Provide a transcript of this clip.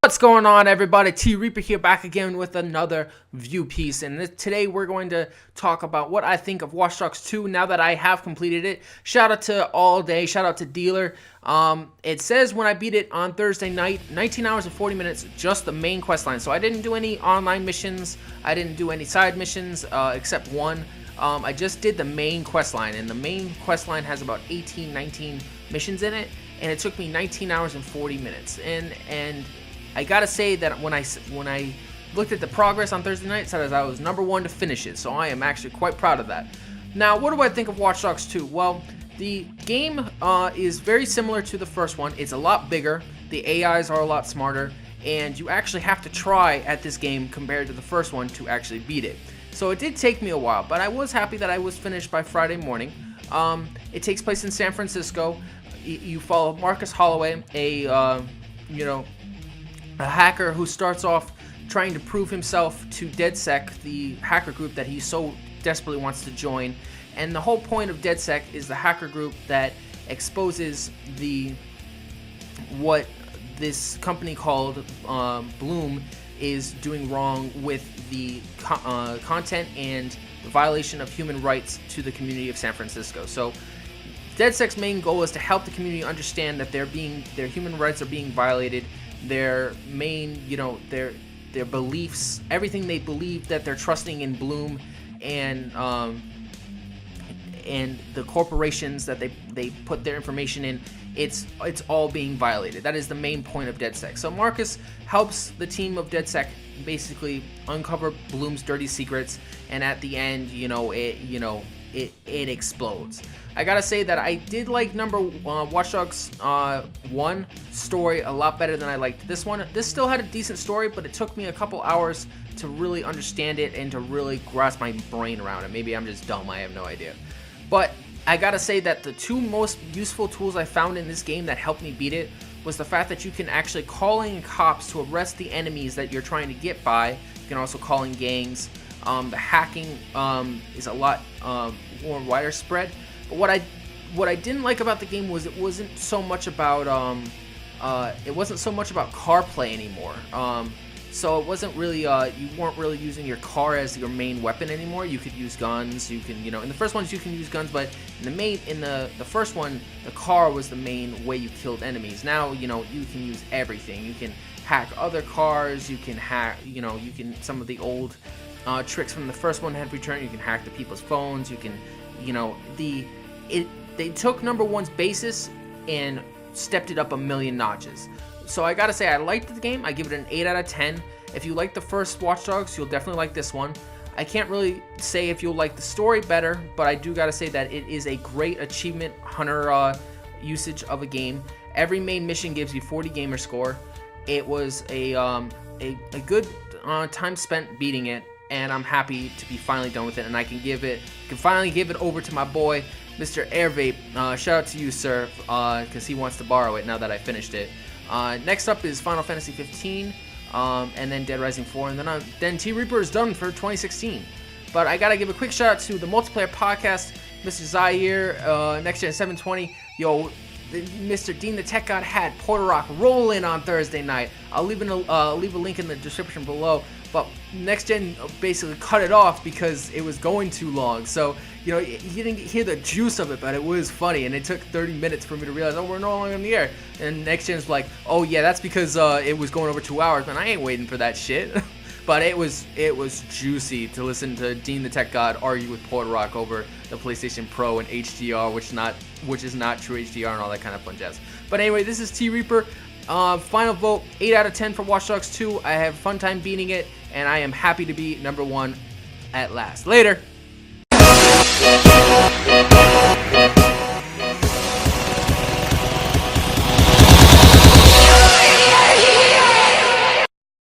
What's going on, everybody? T Reaper here, back again with another view piece, and today we're going to talk about what I think of Watch Dogs 2 now that I have completed it. Shout out to ALLDAY, shout out to Dealer. It says when I beat it on Thursday night, 19 hours and 40 minutes, just the main quest line. So I didn't do any online missions, I didn't do any side missions except one. I just did the main quest line, and the main quest line has about 19 missions in it, and it took me 19 hours and 40 minutes. And I gotta say that when I looked at the progress on Thursday night, it said I was #1 to finish it, so I am actually quite proud of that. Now, what do I think of Watch Dogs 2? Well, the game is very similar to the first one. It's a lot bigger, the AIs are a lot smarter, and you actually have to try at this game compared to the first one to actually beat it. So it did take me a while, but I was happy that I was finished by Friday morning. It takes place in San Francisco. You follow Marcus Holloway, a hacker who starts off trying to prove himself to DedSec, the hacker group that he so desperately wants to join. And the whole point of DedSec is the hacker group that exposes what this company called Bloom is doing wrong with the content and the violation of human rights to the community of San Francisco. So DedSec's main goal is to help the community understand that their human rights are being violated. Their main, their beliefs, everything they believe that they're trusting in Bloom, and the corporations that they put their information in, it's all being violated. That is the main point of DedSec. So Marcus helps the team of DedSec basically uncover Bloom's dirty secrets, and at the end, it explodes. I gotta say that I did like Watch Dogs 1 story a lot better than I liked this one. This still had a decent story, but it took me a couple hours to really understand it and to really grasp my brain around it. Maybe I'm just dumb, I have no idea. But I gotta say that the two most useful tools I found in this game that helped me beat it was the fact that you can actually call in cops to arrest the enemies that you're trying to get by. You can also call in gangs. The hacking is a lot more widespread. But what I didn't like about the game was it wasn't so much about car play anymore. So it wasn't really you weren't really using your car as your main weapon anymore. You could use guns. You can in the first ones you can use guns, but in the first one, the car was the main way you killed enemies. Now you can use everything. You can hack other cars. You can hack some of the old tricks from the first one had returned. You can hack the people's phones. You can they took #1's basis and stepped it up a million notches. So I gotta say, I liked the game. I give it an 8 out of 10. If you like the first Watch Dogs, you'll definitely like this one. I can't really say if you'll like the story better, but I do gotta say that it is a great achievement hunter usage of a game. Every main mission gives you 40 gamer score. It was a good time spent beating it, and I'm happy to be finally done with it, and I can finally give it over to my boy, Mr. Airvape. Shout out to you, sir, because he wants to borrow it now that I finished it. Next up is Final Fantasy 15, and then Dead Rising 4, and then T Reaper is done for 2016. But I gotta give a quick shout out to the Multiplayer Podcast, Mr. Zaire, Next Gen 720. Yo, Mr. Dean the Tech God had Porter Rock roll in on Thursday night. I'll leave a link in the description below. But Next Gen basically cut it off because it was going too long. So, you didn't hear the juice of it, but it was funny. And it took 30 minutes for me to realize, oh, we're no longer in the air. And Next Gen's like, oh, yeah, that's because it was going over 2 hours. Man, I ain't waiting for that shit. But it was juicy to listen to Dean the Tech God argue with Porter Rock over the PlayStation Pro and HDR, which is not true HDR and all that kind of fun jazz. But anyway, this is T Reaper. Final vote, 8 out of 10 for Watch Dogs 2. I have a fun time beating it, and I am happy to be #1 at last. Later!